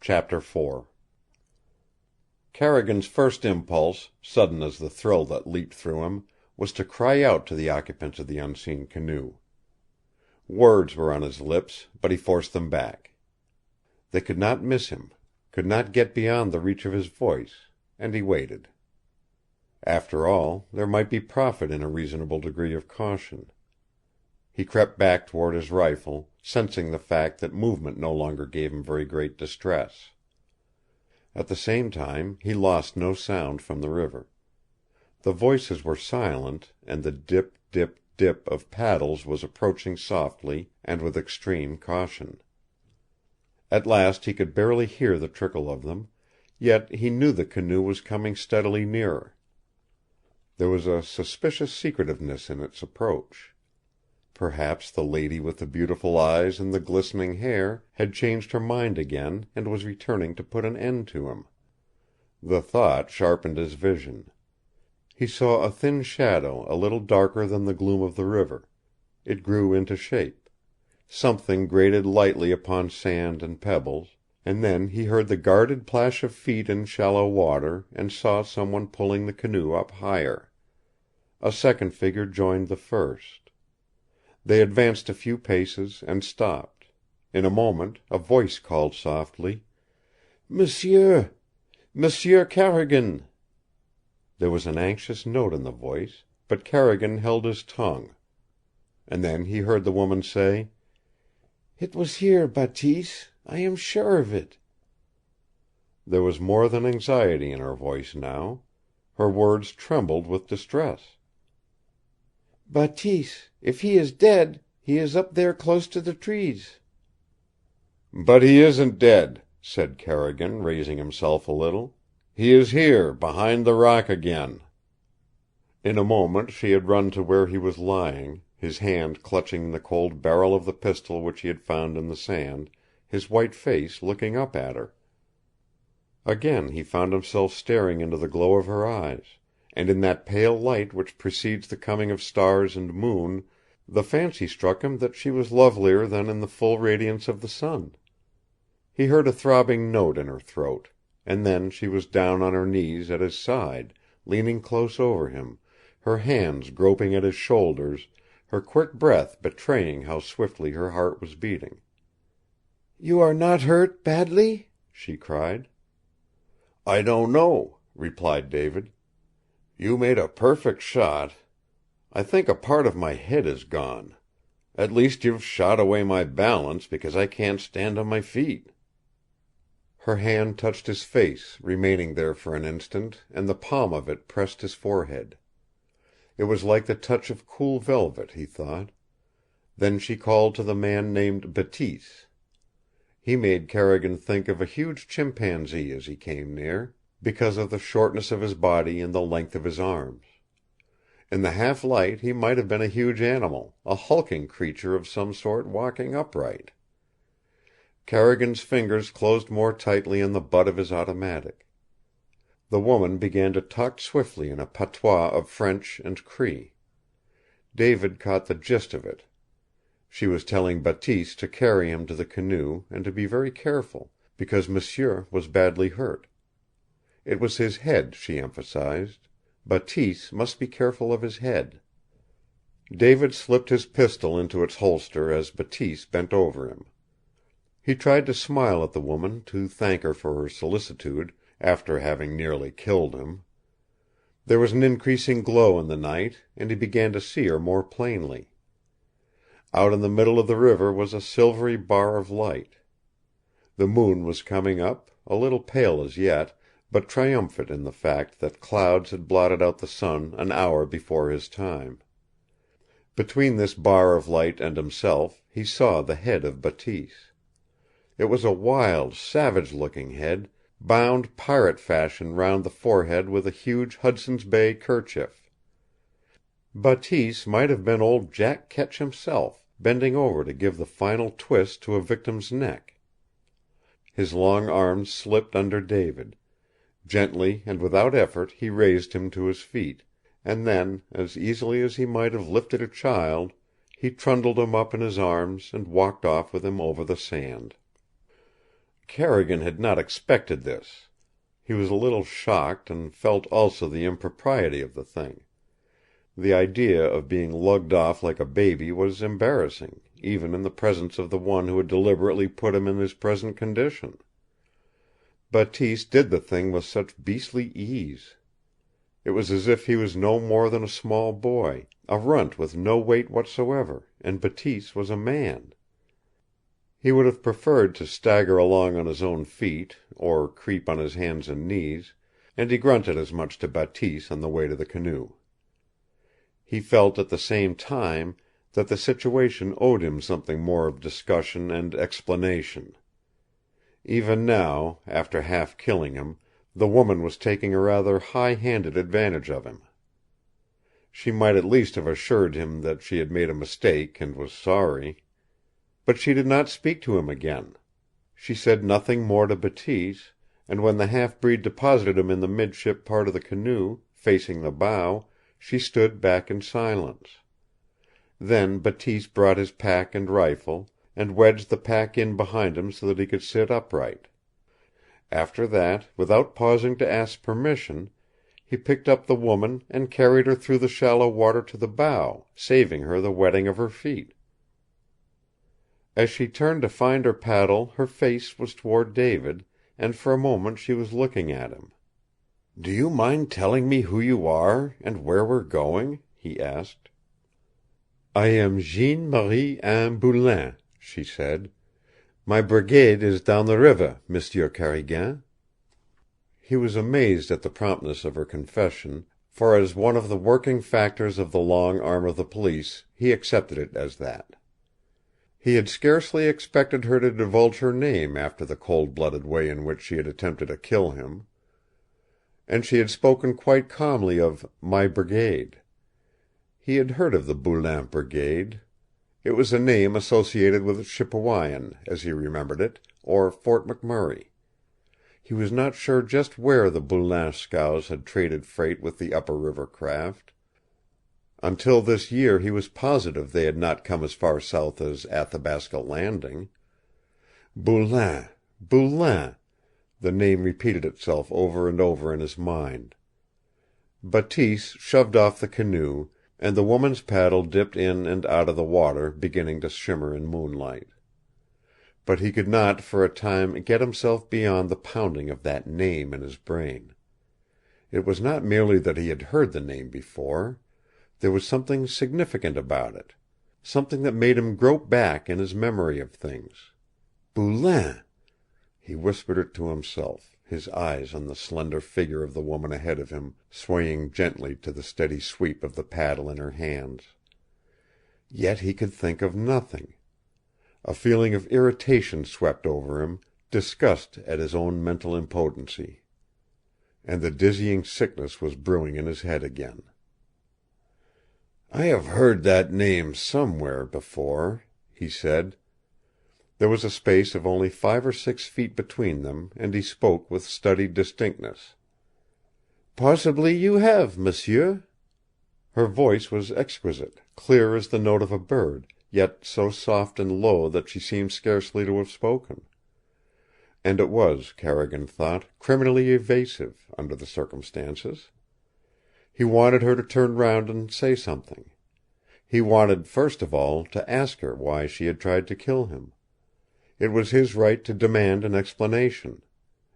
Chapter 4 Kerrigan's first impulse, sudden as the thrill that leaped through him, was to cry out to the occupants of the unseen canoe. Words were on his lips, but he forced them back. They could not miss him, could not get beyond the reach of his voice, and he waited. After all, there might be profit in a reasonable degree of caution. He crept back toward his rifle, sensing the fact that movement no longer gave him very great distress. At the same time, he lost no sound from the river. The voices were silent, and the dip, dip, dip of paddles was approaching softly and with extreme caution. At last he could barely hear the trickle of them, yet he knew the canoe was coming steadily nearer. There was a suspicious secretiveness in its approach. Perhaps the lady with the beautiful eyes and the glistening hair had changed her mind again and was returning to put an end to him. The thought sharpened his vision. He saw a thin shadow a little darker than the gloom of the river. It grew into shape. Something grated lightly upon sand and pebbles, and then he heard the guarded plash of feet in shallow water and saw someone pulling the canoe up higher. A second figure joined the first. They advanced a few paces and stopped. In a moment a voice called softly, "Monsieur! Monsieur Kerrigan!" There was an anxious note in the voice, but Kerrigan held his tongue. And then he heard the woman say, "It was here, Bateese. I am sure of it." There was more than anxiety in her voice now. Her words trembled with distress. "Bateese, if he is dead, he is up there close to the trees." "But he isn't dead," said Kerrigan, raising himself a little. "He is here, behind the rock again." In a moment she had run to where he was lying, his hand clutching the cold barrel of the pistol which he had found in the sand, his white face looking up at her. Again he found himself staring into the glow of her eyes, and in that pale light which precedes the coming of stars and moon, the fancy struck him that she was lovelier than in the full radiance of the sun. He heard a throbbing note in her throat, and then she was down on her knees at his side, leaning close over him, her hands groping at his shoulders, her quick breath betraying how swiftly her heart was beating. "You are not hurt badly?" she cried. "I don't know," replied David. "You made a perfect shot. I think a part of my head is gone. At least you've shot away my balance because I can't stand on my feet." Her hand touched his face, remaining there for an instant, and the palm of it pressed his forehead. It was like the touch of cool velvet, he thought. Then she called to the man named Bateese. He made Kerrigan think of a huge chimpanzee as he came near, because of the shortness of his body and the length of his arms. In the half light he might have been a huge animal, a hulking creature of some sort walking upright. Kerrigan's fingers closed more tightly on the butt of his automatic. The woman began to talk swiftly in a patois of French and Cree. David caught the gist of it. She was telling Bateese to carry him to the canoe and to be very careful, because monsieur was badly hurt. It was his head, she emphasized. Bateese must be careful of his head. David slipped his pistol into its holster as Bateese bent over him. He tried to smile at the woman to thank her for her solicitude, after having nearly killed him. There was an increasing glow in the night, and he began to see her more plainly. Out in the middle of the river was a silvery bar of light. The moon was coming up, a little pale as yet, but triumphant in the fact that clouds had blotted out the sun an hour before his time. Between this bar of light and himself he saw the head of Bateese. It was a wild, savage-looking head, bound pirate fashion round the forehead with a huge Hudson's Bay kerchief. Bateese might have been old Jack Ketch himself, bending over to give the final twist to a victim's neck. His long arms slipped under David. Gently and without effort he raised him to his feet, and then, as easily as he might have lifted a child, he trundled him up in his arms and walked off with him over the sand. Kerrigan had not expected this. He was a little shocked and felt also the impropriety of the thing. The idea of being lugged off like a baby was embarrassing, even in the presence of the one who had deliberately put him in his present condition. Bateese did the thing with such beastly ease. It was as if he was no more than a small boy, a runt with no weight whatsoever, and Bateese was a man. He would have preferred to stagger along on his own feet, or creep on his hands and knees, and he grunted as much to Bateese on the way to the canoe. He felt at the same time that the situation owed him something more of discussion and explanation. Even now, after half killing him, the woman was taking a rather high-handed advantage of him. She might at least have assured him that she had made a mistake and was sorry. But she did not speak to him again. She said nothing more to Bateese, and when the half-breed deposited him in the midship part of the canoe, facing the bow, she stood back in silence. Then Bateese brought his pack and rifle, and wedged the pack in behind him so that he could sit upright. After that, without pausing to ask permission, he picked up the woman and carried her through the shallow water to the bow, saving her the wetting of her feet. As she turned to find her paddle her face was toward David, and for a moment she was looking at him. "Do you mind telling me who you are, and where we're going?" he asked. "I am Jeanne Marie Anne Boulin," she said. "My brigade is down the river, M'sieu Kerrigan." He was amazed at the promptness of her confession, for as one of the working factors of the long arm of the police he accepted it as that. He had scarcely expected her to divulge her name after the cold-blooded way in which she had attempted to kill him. And she had spoken quite calmly of "my brigade." He had heard of the Boulin Brigade. It was a name associated with Chipewyan, as he remembered it, or Fort McMurray. He was not sure just where the Boulin scows had traded freight with the upper river craft. Until this year he was positive they had not come as far south as Athabasca Landing. Boulin, Boulin. The name repeated itself over and over in his mind. Bateese shoved off the canoe, and the woman's paddle dipped in and out of the water, beginning to shimmer in moonlight. But he could not for a time get himself beyond the pounding of that name in his brain. It was not merely that he had heard the name before. There was something significant about it, something that made him grope back in his memory of things. Boulin! He whispered it to himself, his eyes on the slender figure of the woman ahead of him, swaying gently to the steady sweep of the paddle in her hands. Yet he could think of nothing. A feeling of irritation swept over him, disgust at his own mental impotency. And the dizzying sickness was brewing in his head again. "I have heard that name somewhere before," he said. There was a space of only 5 or 6 feet between them, and he spoke with studied distinctness. "Possibly you have, monsieur." Her voice was exquisite, clear as the note of a bird, yet so soft and low that she seemed scarcely to have spoken. And it was, Kerrigan thought, criminally evasive, under the circumstances. He wanted her to turn round and say something. He wanted, first of all, to ask her why she had tried to kill him. It was his right to demand an explanation.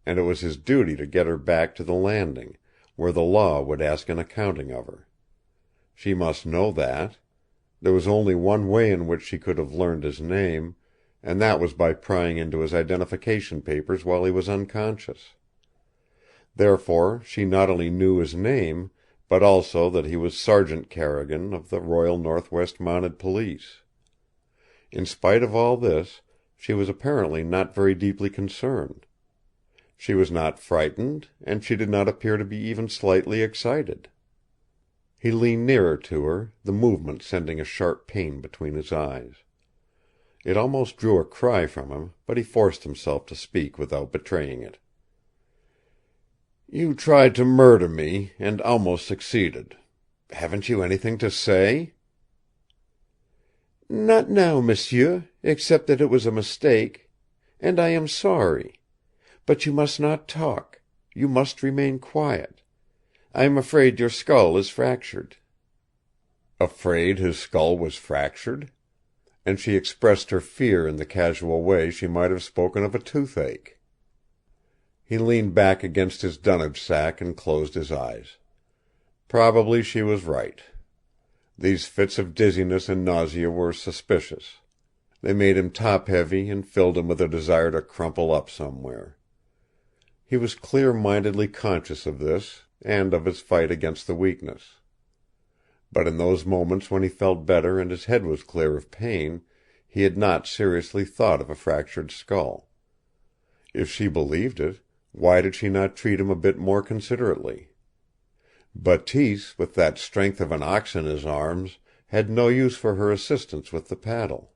And it was his duty to get her back to the Landing, where the law would ask an accounting of her. She must know that. There was only one way in which she could have learned his name, and that was by prying into his identification papers while he was unconscious. Therefore she not only knew his name, but also that he was Sergeant Kerrigan of the Royal Northwest Mounted Police. In spite of all this, she was apparently not very deeply concerned. She was not frightened, and she did not appear to be even slightly excited. He leaned nearer to her, the movement sending a sharp pain between his eyes. It almost drew a cry from him, but he forced himself to speak without betraying it. "You tried to murder me, and almost succeeded. Haven't you anything to say?" "Not now, monsieur, except that it was a mistake. And I am sorry. But you must not talk. You must remain quiet. I am afraid your skull is fractured." Afraid his skull was fractured? And she expressed her fear in the casual way she might have spoken of a toothache. He leaned back against his dunnage sack and closed his eyes. Probably she was right. These fits of dizziness and nausea were suspicious. They made him top-heavy and filled him with a desire to crumple up somewhere. He was clear-mindedly conscious of this, and of his fight against the weakness. But in those moments when he felt better and his head was clear of pain, he had not seriously thought of a fractured skull. If she believed it, why did she not treat him a bit more considerately? Bateese, with that strength of an ox in his arms, had no use for her assistance with the paddle.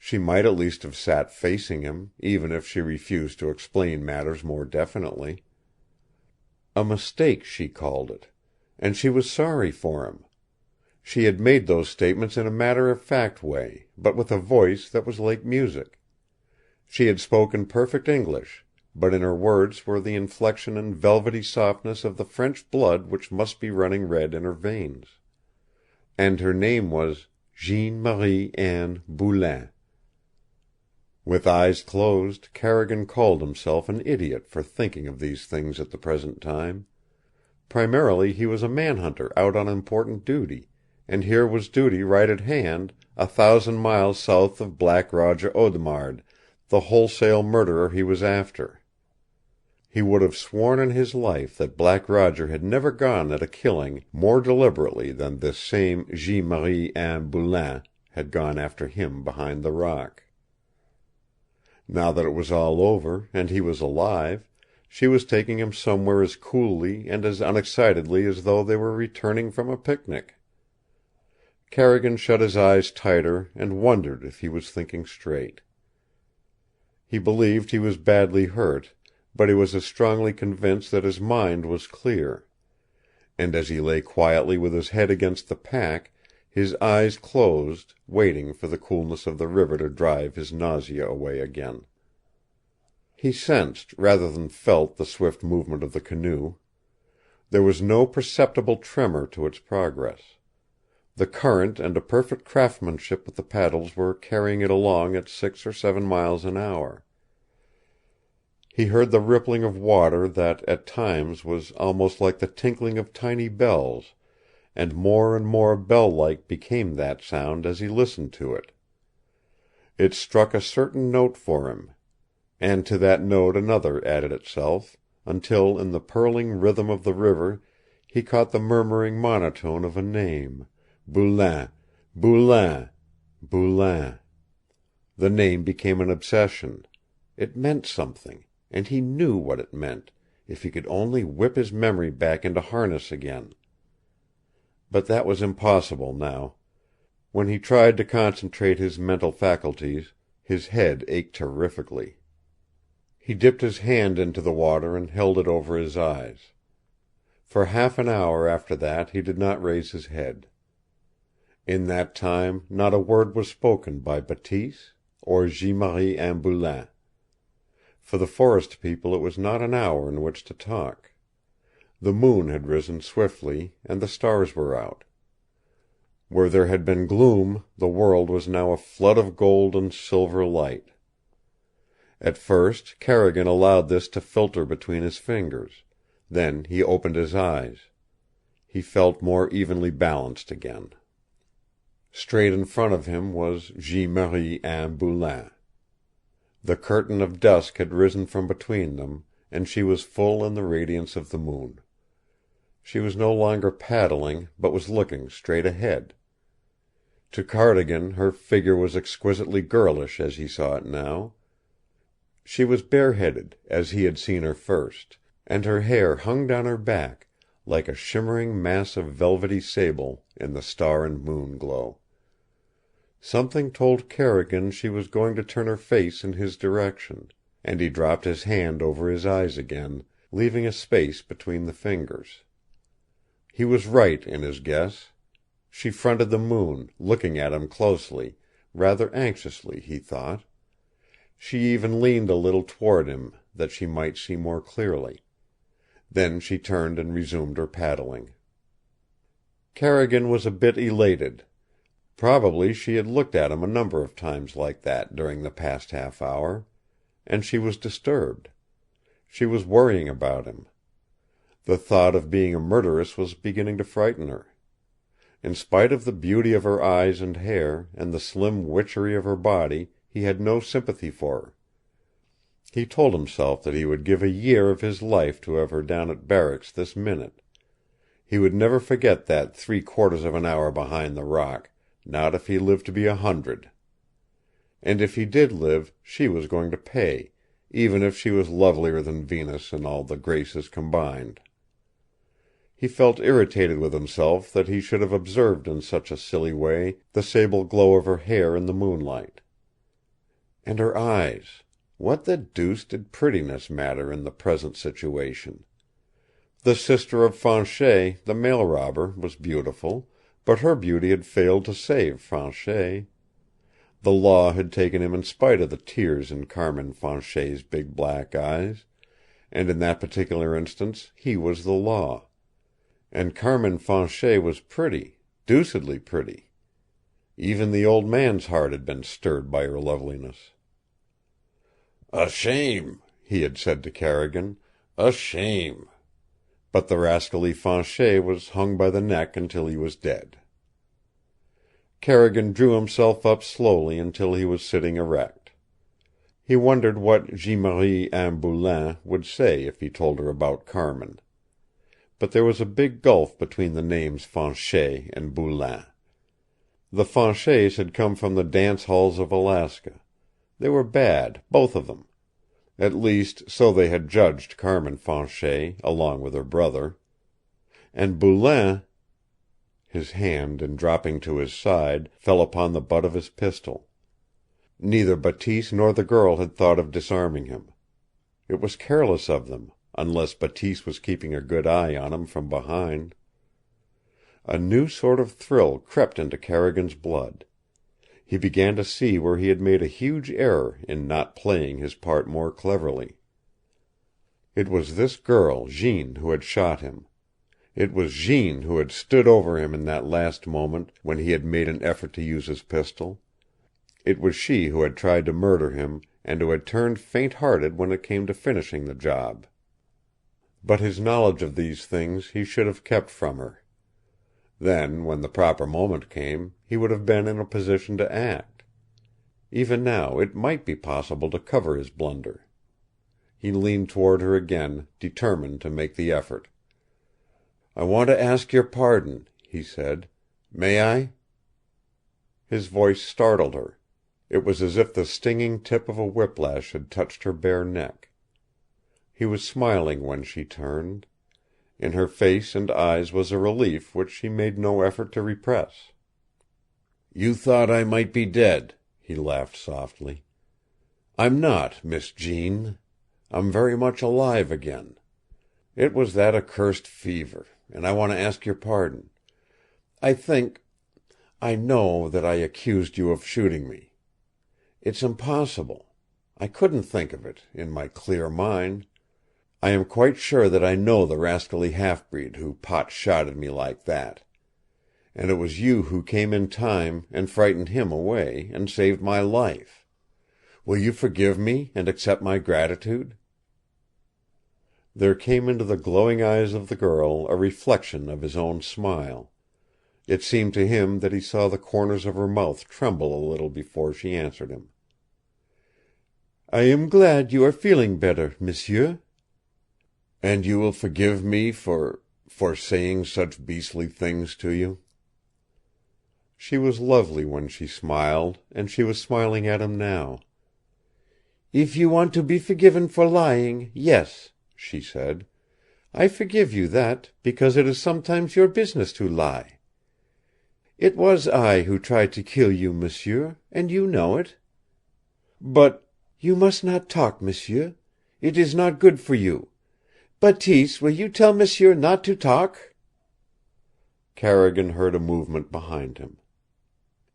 She might at least have sat facing him, even if she refused to explain matters more definitely. A mistake, she called it, and she was sorry for him. She had made those statements in a matter-of-fact way, but with a voice that was like music. She had spoken perfect English, but in her words were the inflection and velvety softness of the French blood which must be running red in her veins. And her name was Jeanne Marie Anne Bulan. With eyes closed, Kerrigan called himself an idiot for thinking of these things at the present time. Primarily he was a manhunter out on important duty, and here was duty right at hand, 1,000 miles south of Black Roger Audemard, the wholesale murderer he was after. He would have sworn in his life that Black Roger had never gone at a killing more deliberately than this same Jeanne Marie Anne Bulan had gone after him behind the rock. Now that it was all over, and he was alive, she was taking him somewhere as coolly and as unexcitedly as though they were returning from a picnic. Kerrigan shut his eyes tighter and wondered if he was thinking straight. He believed he was badly hurt, but he was as strongly convinced that his mind was clear. And as he lay quietly with his head against the pack, his eyes closed, waiting for the coolness of the river to drive his nausea away again. He sensed rather than felt the swift movement of the canoe. There was no perceptible tremor to its progress. The current and a perfect craftsmanship with the paddles were carrying it along at 6 or 7 miles an hour. He heard the rippling of water that at times was almost like the tinkling of tiny bells, and more bell-like became that sound as he listened to it. It struck a certain note for him, and to that note another added itself, until in the purling rhythm of the river he caught the murmuring monotone of a name, Bulan, Bulan, Bulan. The name became an obsession. It meant something, and he knew what it meant, if he could only whip his memory back into harness again. But that was impossible now. When he tried to concentrate his mental faculties, his head ached terrifically. He dipped his hand into the water and held it over his eyes. For half an hour after that he did not raise his head. In that time not a word was spoken by Bateese or Jeanne Marie Anne Bulan. For the forest people it was not an hour in which to talk. The moon had risen swiftly, and the stars were out. Where there had been gloom, the world was now a flood of gold and silver light. At first Kerrigan allowed this to filter between his fingers. Then he opened his eyes. He felt more evenly balanced again. Straight in front of him was Jeanne Marie Anne Bulan. The curtain of dusk had risen from between them, and she was full in the radiance of the moon. She was no longer paddling, but was looking straight ahead. To Cardigan her figure was exquisitely girlish as he saw it now. She was bareheaded, as he had seen her first, and her hair hung down her back, like a shimmering mass of velvety sable in the star and moon glow. Something told Kerrigan she was going to turn her face in his direction, and he dropped his hand over his eyes again, leaving a space between the fingers. He was right in his guess. She fronted the moon, looking at him closely, rather anxiously, he thought. She even leaned a little toward him, that she might see more clearly. Then she turned and resumed her paddling. Kerrigan was a bit elated. Probably she had looked at him a number of times like that during the past half hour. And she was disturbed. She was worrying about him. The thought of being a murderess was beginning to frighten her. In spite of the beauty of her eyes and hair, and the slim witchery of her body, he had no sympathy for her. He told himself that he would give a year of his life to have her down at barracks this minute. He would never forget that 3/4 of an hour behind the rock, not if he lived to be 100. And if he did live, she was going to pay, even if she was lovelier than Venus and all the Graces combined. He felt irritated with himself that he should have observed in such a silly way the sable glow of her hair in the moonlight. And her eyes! What the deuce did prettiness matter in the present situation? The sister of Fanchet, the mail robber, was beautiful, but her beauty had failed to save Fanchet. The law had taken him in spite of the tears in Carmin Fanchet's big black eyes, and in that particular instance he was the law. And Carmin Fanchet was pretty, deucedly pretty. Even the old man's heart had been stirred by her loveliness. "A shame," he had said to Kerrigan. "A shame." But the rascally Fanchet was hung by the neck until he was dead. Kerrigan drew himself up slowly until he was sitting erect. He wondered what Jeanne-Marie and Bulan would say if he told her about Carmin. But there was a big gulf between the names Fanchet and Bulan. The Fanchets had come from the dance halls of Alaska. They were bad, both of them. At least, so they had judged Carmin Fanchet, along with her brother. And Bulan— His hand, in dropping to his side, fell upon the butt of his pistol. Neither Bateese nor the girl had thought of disarming him. It was careless of them, unless Bateese was keeping a good eye on him from behind. A new sort of thrill crept into Kerrigan's blood. He began to see where he had made a huge error in not playing his part more cleverly. It was this girl, Jeanne, who had shot him. It was Jeanne who had stood over him in that last moment when he had made an effort to use his pistol. It was she who had tried to murder him and who had turned faint-hearted when it came to finishing the job. But his knowledge of these things he should have kept from her. Then, when the proper moment came, he would have been in a position to act. Even now it might be possible to cover his blunder. He leaned toward her again, determined to make the effort. "I want to ask your pardon," he said. "May I?" His voice startled her. It was as if the stinging tip of a whiplash had touched her bare neck. He was smiling when she turned. In her face and eyes was a relief which she made no effort to repress. "You thought I might be dead," he laughed softly. "I'm not, Miss Jeanne. I'm very much alive again. It was that accursed fever, and I want to ask your pardon. I know that I accused you of shooting me. It's impossible. I couldn't think of it, in my clear mind. I am quite sure that I know the rascally half-breed who pot-shotted me like that. And it was you who came in time and frightened him away, and saved my life. Will you forgive me and accept my gratitude?" There came into the glowing eyes of the girl a reflection of his own smile. It seemed to him that he saw the corners of her mouth tremble a little before she answered him. "I am glad you are feeling better, monsieur." "And you will forgive me for saying such beastly things to you?" She was lovely when she smiled, and she was smiling at him now. "If you want to be forgiven for lying, yes," she said. "I forgive you that, because it is sometimes your business to lie. It was I who tried to kill you, monsieur, and you know it." "But—" "You must not talk, monsieur. It is not good for you. Bateese, will you tell monsieur not to talk?" Kerrigan heard a movement behind him.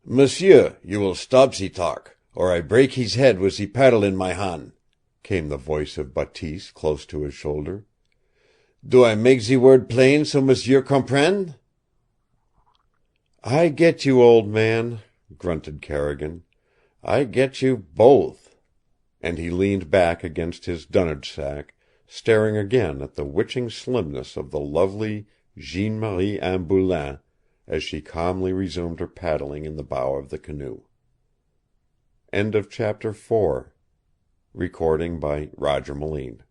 "Monsieur, you will stop ze talk, or I break his head with ze paddle in my hand. came the voice of Bateese close to his shoulder. "Do I make the word plain so monsieur comprenne?" "I get you, old man," grunted Kerrigan. "I get you both." And he leaned back against his dunnage sack, staring again at the witching slimness of the lovely Jeanne Marie Anne Boulin as she calmly resumed her paddling in the bow of the canoe. Chapter 5. Recording by Roger Moline.